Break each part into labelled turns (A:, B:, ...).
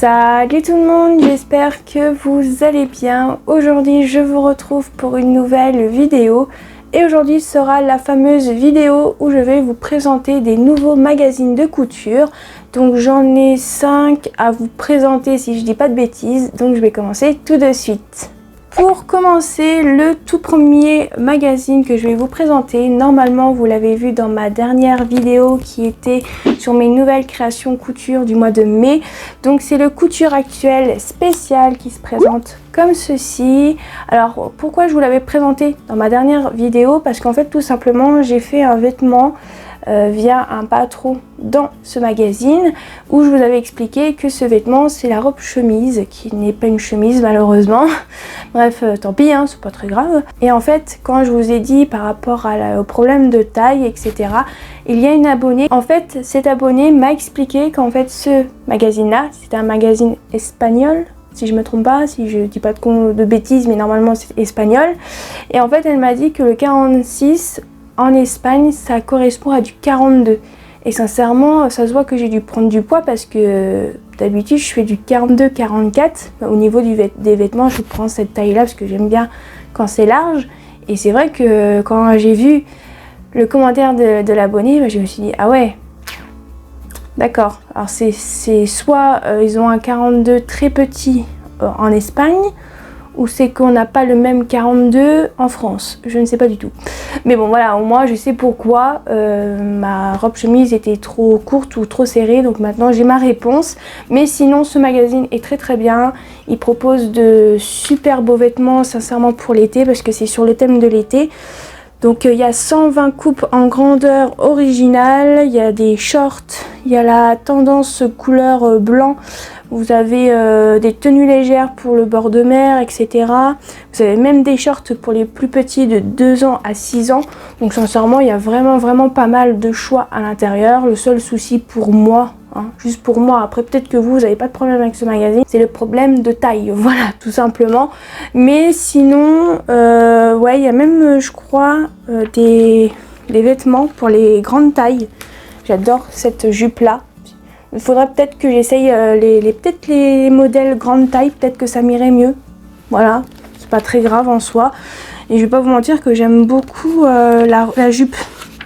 A: Salut tout le monde, j'espère que vous allez bien. Aujourd'hui je vous retrouve pour une nouvelle vidéo et aujourd'hui sera la fameuse vidéo où je vais vous présenter des nouveaux magazines de couture. Donc j'en ai 5 à vous présenter si je dis pas de bêtises, donc je vais commencer tout de suite. Pour commencer, le tout premier magazine que je vais vous présenter, normalement vous l'avez vu dans ma dernière vidéo qui était sur mes nouvelles créations couture du mois de mai. Donc c'est le Couture Actuelle spécial qui se présente comme ceci. Alors pourquoi je vous l'avais présenté dans ma dernière vidéo? Parce qu'en fait tout simplement j'ai fait un vêtement via un patron dans ce magazine où je vous avais expliqué que ce vêtement c'est la robe chemise qui n'est pas une chemise malheureusement. Bref, tant pis, hein, c'est pas très grave. Et en fait, quand je vous ai dit par rapport au problème de taille, etc., il y a une abonnée. En fait, cette abonnée m'a expliqué qu'en fait ce magazine-là, c'est un magazine espagnol, si je me trompe pas, si je dis pas de bêtises, mais normalement c'est espagnol. Et en fait, elle m'a dit que le 46 en Espagne, ça correspond à du 42. Et sincèrement, ça se voit que j'ai dû prendre du poids parce que d'habitude, je fais du 42-44. Au niveau des vêtements, je prends cette taille-là parce que j'aime bien quand c'est large. Et c'est vrai que quand j'ai vu le commentaire de l'abonné, je me suis dit, ah ouais, d'accord. Alors c'est soit ils ont un 42 très petit en Espagne, ou c'est qu'on n'a pas le même 42 en France, je ne sais pas du tout. Mais bon voilà, au moins je sais pourquoi ma robe chemise était trop courte ou trop serrée, donc maintenant j'ai ma réponse. Mais sinon ce magazine est très bien, il propose de super beaux vêtements sincèrement pour l'été, parce que c'est sur le thème de l'été. Donc il y a 120 coupes en grandeur originale, il y a des shorts, il y a la tendance couleur blanc. Vous avez des tenues légères pour le bord de mer, etc. Vous avez même des shorts pour les plus petits de 2 ans à 6 ans. Donc sincèrement, il y a vraiment pas mal de choix à l'intérieur. Le seul souci pour moi, juste pour moi, après peut-être que vous n'avez pas de problème avec ce magazine, c'est le problème de taille, voilà, tout simplement. Mais sinon, ouais, il y a même, je crois, des vêtements pour les grandes tailles. J'adore cette jupe-là. Il faudrait peut-être que j'essaye peut-être les modèles grande taille, peut-être que ça m'irait mieux. Voilà, c'est pas très grave en soi. Et je vais pas vous mentir que j'aime beaucoup la jupe.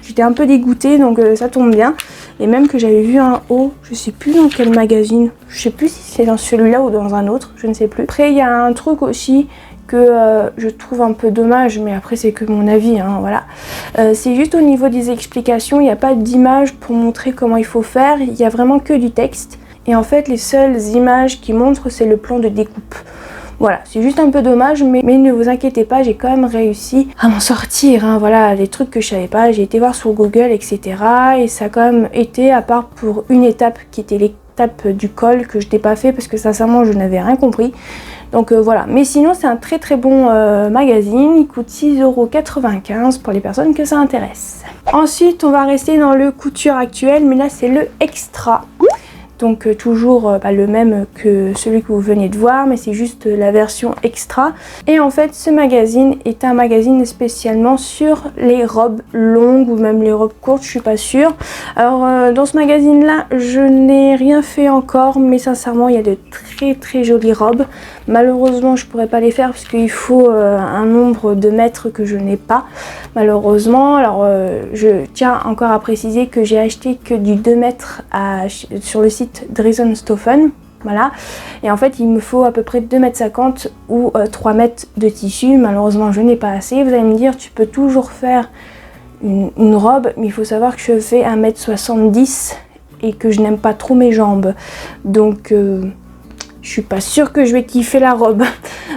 A: J'étais un peu dégoûtée, donc ça tombe bien. Et même que j'avais vu un haut, je sais plus dans quel magazine. Je sais plus si c'est dans celui-là ou dans un autre, je ne sais plus. Après, il y a un truc aussi que je trouve un peu dommage, mais après c'est que mon avis, hein, voilà. C'est juste au niveau des explications, il n'y a pas d'image pour montrer comment il faut faire, il y a vraiment que du texte. Et en fait, les seules images qui montrent, c'est le plan de découpe. Voilà, c'est juste un peu dommage, mais ne vous inquiétez pas, j'ai quand même réussi à m'en sortir, hein, voilà, des trucs que je savais pas, j'ai été voir sur Google, etc. Et ça a quand même été, à part pour une étape qui était l'étape du col, que je n'ai pas fait parce que sincèrement je n'avais rien compris. Donc voilà, mais sinon c'est un très bon magazine, il coûte 6,95 € pour les personnes que ça intéresse. Ensuite on va rester dans le Couture Actuelle, mais là c'est le Extra. Donc toujours le même que celui que vous venez de voir, mais c'est juste la version extra. Et en fait ce magazine est un magazine spécialement sur les robes longues ou même les robes courtes, je suis pas sûre. Alors dans ce magazine là je n'ai rien fait encore, mais sincèrement il y a de très jolies robes. Malheureusement je pourrais pas les faire parce qu'il faut un nombre de mètres que je n'ai pas malheureusement. Alors je tiens encore à préciser que j'ai acheté que du 2 mètres sur le site Dresden-Stoffen, voilà, et en fait il me faut à peu près 2,50 m ou 3 mètres de tissu. Malheureusement je n'ai pas assez. Vous allez me dire tu peux toujours faire une robe, mais il faut savoir que je fais 1,70 m et que je n'aime pas trop mes jambes, donc je suis pas sûre que je vais kiffer la robe.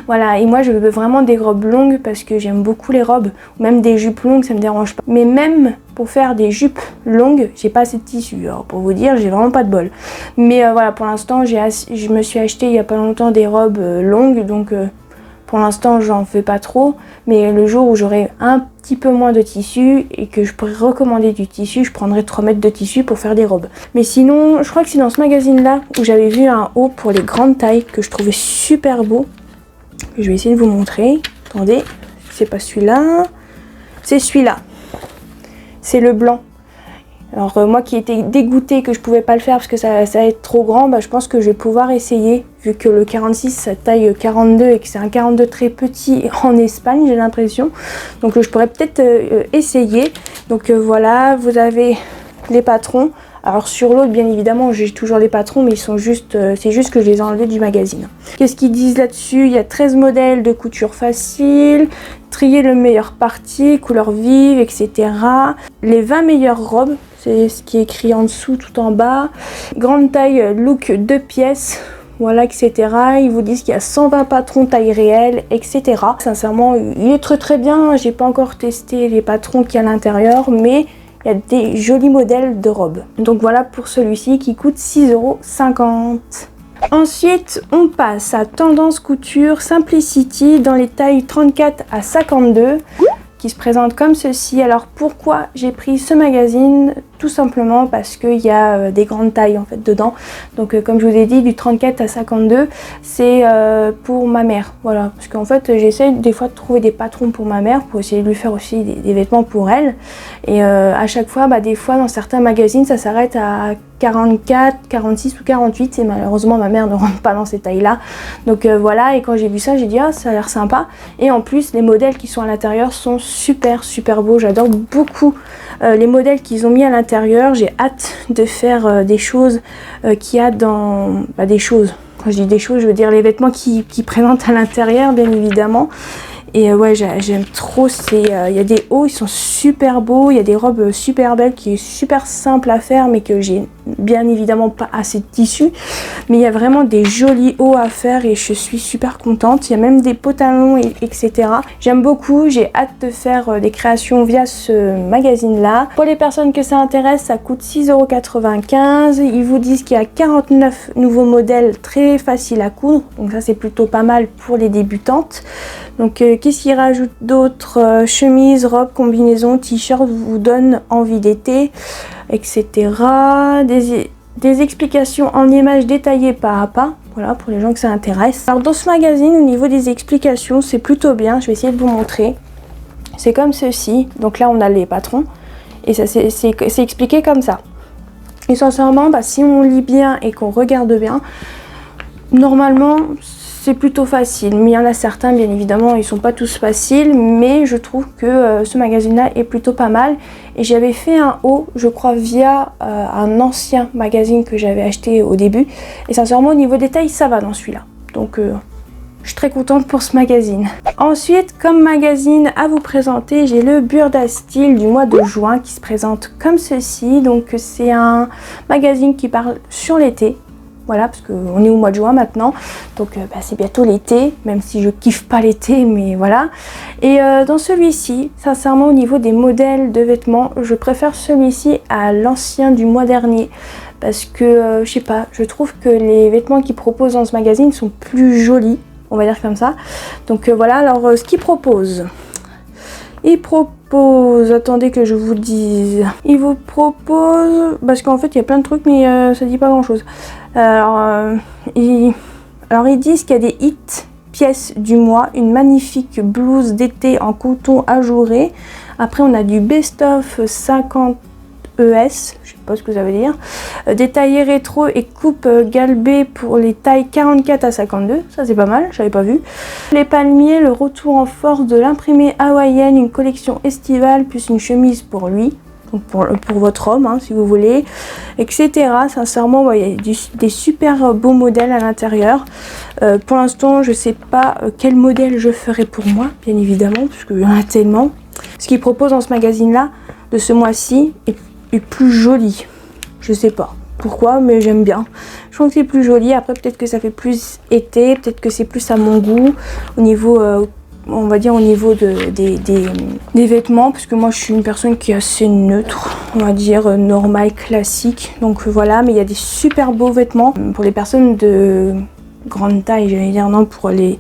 A: Voilà, et moi je veux vraiment des robes longues parce que j'aime beaucoup les robes, ou même des jupes longues, ça me dérange pas. Mais même pour faire des jupes longues, j'ai pas assez de tissu. Alors pour vous dire, j'ai vraiment pas de bol. Mais voilà, pour l'instant, je me suis acheté il y a pas longtemps des robes longues, donc pour l'instant j'en fais pas trop. Mais le jour où j'aurai un petit peu moins de tissu et que je pourrais recommander du tissu, je prendrai 3 mètres de tissu pour faire des robes. Mais sinon, je crois que c'est dans ce magazine là où j'avais vu un haut pour les grandes tailles que je trouvais super beau. Je vais essayer de vous montrer. Attendez, c'est pas celui-là, c'est celui-là. C'est le blanc. Alors moi qui étais dégoûtée que je pouvais pas le faire parce que ça va être trop grand, bah, je pense que je vais pouvoir essayer, vu que le 46 ça taille 42 et que c'est un 42 très petit en Espagne, j'ai l'impression. Donc je pourrais peut-être essayer. Donc voilà, vous avez les patrons. Alors sur l'autre, bien évidemment, j'ai toujours les patrons, mais ils sont juste, c'est juste que je les ai enlevés du magazine. Qu'est-ce qu'ils disent là-dessus? Il y a 13 modèles de couture facile, trier le meilleur parti, couleur vive, etc. Les 20 meilleures robes, c'est ce qui est écrit en dessous, tout en bas. Grande taille, look 2 pièces. Voilà, etc. Ils vous disent qu'il y a 120 patrons taille réelle, etc. Sincèrement, il est très très bien. J'ai pas encore testé les patrons qu'il y a à l'intérieur, mais il y a des jolis modèles de robes. Donc voilà pour celui-ci qui coûte 6,50 €. Ensuite, on passe à Tendance Couture Simplicity dans les tailles 34 à 52 qui se présente comme ceci. Alors pourquoi j'ai pris ce magazine? Tout simplement parce qu'il y a des grandes tailles en fait dedans. Donc comme je vous ai dit, du 34 à 52, c'est pour ma mère. Voilà, parce qu'en fait j'essaie des fois de trouver des patrons pour ma mère pour essayer de lui faire aussi des vêtements pour elle. Et à chaque fois, bah, des fois dans certains magazines ça s'arrête à 44, 46 ou 48 et malheureusement ma mère ne rentre pas dans ces tailles là. Donc voilà, et quand j'ai vu ça j'ai dit ah ça a l'air sympa. Et en plus les modèles qui sont à l'intérieur sont super beaux. J'adore beaucoup les modèles qu'ils ont mis à l'intérieur. J'ai hâte de faire des choses qu'il y a dans... Bah, des choses, quand je dis des choses je veux dire les vêtements qui présentent à l'intérieur bien évidemment. Et ouais, j'aime trop, il y a des hauts, ils sont super beaux, il y a des robes super belles qui est super simple à faire mais que j'ai bien évidemment pas assez de tissu. Mais il y a vraiment des jolis hauts à faire et je suis super contente. Il y a même des pantalons, etc. J'aime beaucoup, j'ai hâte de faire des créations via ce magazine-là. Pour les personnes que ça intéresse, ça coûte 6,95 €. Ils vous disent qu'il y a 49 nouveaux modèles très faciles à coudre. Donc ça c'est plutôt pas mal pour les débutantes. Donc qu'est-ce qu'il rajoute d'autre? Chemise, robe, combinaison, t-shirt vous donne envie d'été, etc. Des explications en images détaillées pas à pas. Voilà, pour les gens que ça intéresse. Alors dans ce magazine, au niveau des explications, c'est plutôt bien. Je vais essayer de vous montrer. C'est comme ceci. Donc là, on a les patrons. Et ça c'est expliqué comme ça. Et sincèrement, bah, si on lit bien et qu'on regarde bien, normalement... c'est plutôt facile, mais il y en a certains, bien évidemment, ils sont pas tous faciles, mais je trouve que ce magazine-là est plutôt pas mal. Et j'avais fait un haut, je crois, via un ancien magazine que j'avais acheté au début. Et sincèrement, au niveau des tailles, ça va dans celui-là. Donc, je suis très contente pour ce magazine. Ensuite, comme magazine à vous présenter, j'ai le Burda Style du mois de juin qui se présente comme ceci. Donc, c'est un magazine qui parle sur l'été. Voilà, parce qu'on est au mois de juin maintenant, donc bah, c'est bientôt l'été, même si je kiffe pas l'été, mais voilà. Et dans celui-ci, sincèrement, au niveau des modèles de vêtements, je préfère celui-ci à l'ancien du mois dernier. Parce que, je sais pas, je trouve que les vêtements qu'ils proposent dans ce magazine sont plus jolis, on va dire comme ça. Donc voilà, alors ce qu'ils proposent... Il propose, attendez que je vous dise, il vous propose, parce qu'en fait il y a plein de trucs mais ça dit pas grand chose. Alors ils disent qu'il y a des hits pièces du mois, une magnifique blouse d'été en coton ajouré. Après on a du best-of 50 ES, je sais pas ce que ça veut dire. Des taillés rétro et coupe galbée pour les tailles 44 à 52, ça c'est pas mal, j'avais pas vu. Les palmiers, le retour en force de l'imprimé hawaïenne, une collection estivale plus une chemise pour lui, donc pour votre homme hein, si vous voulez, etc. Sincèrement, il y a des super beaux modèles à l'intérieur. Pour l'instant, je sais pas quel modèle je ferai pour moi, bien évidemment, parce qu'il y en a tellement. Ce qu'ils proposent dans ce magazine-là, de ce mois-ci, est plus joli. Je sais pas pourquoi, mais j'aime bien. Je trouve que c'est plus joli. Après, peut-être que ça fait plus été, peut-être que c'est plus à mon goût au niveau, on va dire au niveau des vêtements, parce que moi je suis une personne qui est assez neutre, on va dire normale, classique. Donc voilà, mais il y a des super beaux vêtements pour les personnes de grande taille, j'allais dire, non, pour les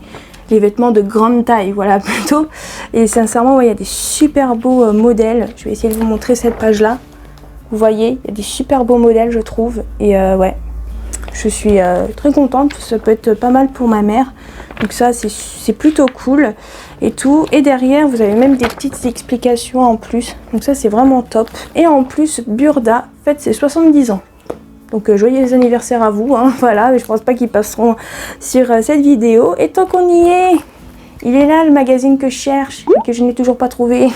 A: vêtements de grande taille, voilà plutôt. Et sincèrement, ouais, il y a des super beaux modèles. Je vais essayer de vous montrer cette page là. Vous voyez, il y a des super beaux modèles je trouve. Et ouais, je suis très contente, ça peut être pas mal pour ma mère. Donc ça c'est plutôt cool et tout. Et derrière vous avez même des petites explications en plus. Donc ça c'est vraiment top. Et en plus Burda fête ses 70 ans. Donc joyeux anniversaire à vous, hein, voilà. Mais je pense pas qu'ils passeront sur cette vidéo. Et tant qu'on y est, il est là le magazine que je cherche et que je n'ai toujours pas trouvé.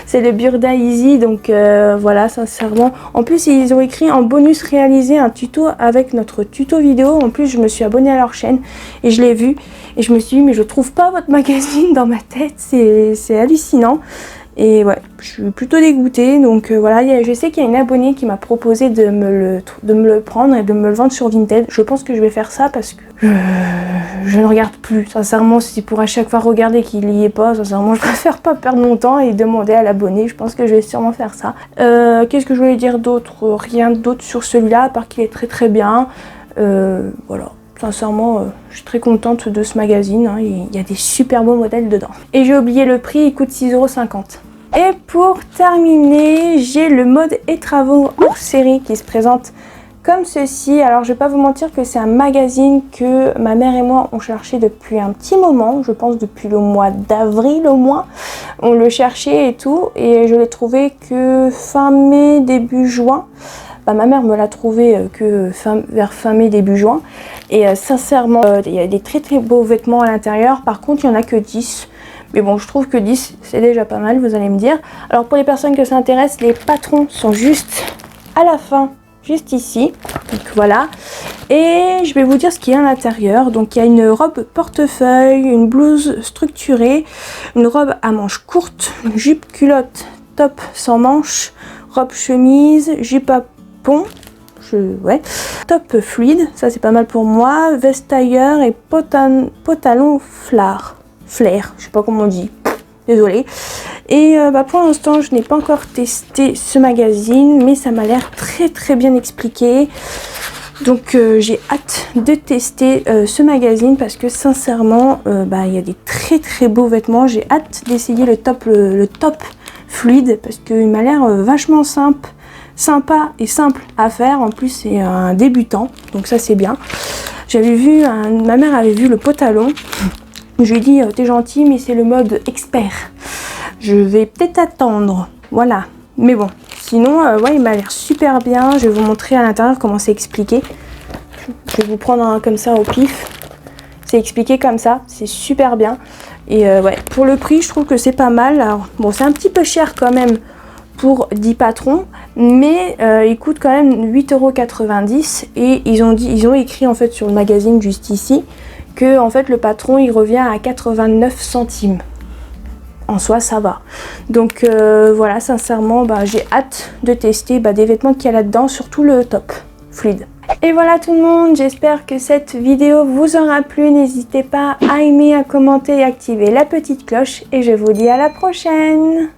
A: C'est le Burda Easy, donc voilà, sincèrement. En plus, ils ont écrit en bonus réalisé un tuto avec notre tuto vidéo. En plus, je me suis abonnée à leur chaîne et je l'ai vu. Et je me suis dit, mais je trouve pas votre magazine dans ma tête, c'est hallucinant. Et ouais, je suis plutôt dégoûtée. Donc voilà, je sais qu'il y a une abonnée qui m'a proposé de me le prendre et de me le vendre sur Vinted. Je pense que je vais faire ça parce que je ne regarde plus. Sincèrement, si pour à chaque fois regarder qu'il n'y est pas, sincèrement, je préfère pas perdre mon temps et demander à l'abonné. Je pense que je vais sûrement faire ça. Qu'est-ce que je voulais dire d'autre? Rien d'autre sur celui-là, à part qu'il est très très bien. Voilà. Sincèrement, je suis très contente de ce magazine, hein. Il y a des super beaux modèles dedans. Et j'ai oublié le prix, il coûte 6,50 €. Et pour terminer, j'ai le mode et travaux hors série qui se présente comme ceci. Alors je vais pas vous mentir que c'est un magazine que ma mère et moi on cherchait depuis un petit moment, je pense depuis le mois d'avril au moins. On le cherchait et tout, et je l'ai trouvé que fin mai, début juin. Ma mère me l'a trouvé que vers fin mai, début juin. Et sincèrement, il y a des très très beaux vêtements à l'intérieur. Par contre, il n'y en a que 10. Mais bon, je trouve que 10, c'est déjà pas mal, vous allez me dire. Alors pour les personnes que ça intéresse, les patrons sont juste à la fin, juste ici. Donc voilà. Et je vais vous dire ce qu'il y a à l'intérieur. Donc il y a une robe portefeuille, une blouse structurée, une robe à manches courtes, une jupe culotte, top sans manches, robe chemise, jupe à pont, ouais, top fluide, ça c'est pas mal pour moi, veste tailleur et pantalon flair, je sais pas comment on dit, désolée. Et pour l'instant je n'ai pas encore testé ce magazine, mais ça m'a l'air très très bien expliqué. Donc j'ai hâte de tester ce magazine parce que sincèrement il y a des très très beaux vêtements. J'ai hâte d'essayer le top fluide parce qu'il m'a l'air vachement sympa et simple à faire. En plus c'est un débutant, donc ça c'est bien. J'avais vu, ma mère avait vu le pantalon. Je lui ai dit t'es gentil mais c'est le mode expert. Je vais peut-être attendre, voilà. Mais bon, sinon ouais il m'a l'air super bien. Je vais vous montrer à l'intérieur comment c'est expliqué. Je vais vous prendre un comme ça au pif. C'est expliqué comme ça, c'est super bien. Et ouais, pour le prix je trouve que c'est pas mal. Alors bon, c'est un petit peu cher quand même pour 10 patrons, mais il coûte quand même 8,90 € et ils ont écrit en fait sur le magazine juste ici que en fait le patron il revient à 89 centimes. En soi ça va. Donc voilà, sincèrement j'ai hâte de tester des vêtements qu'il y a là-dedans, surtout le top fluide. Et voilà tout le monde, j'espère que cette vidéo vous aura plu. N'hésitez pas à aimer, à commenter et activer la petite cloche et je vous dis à la prochaine.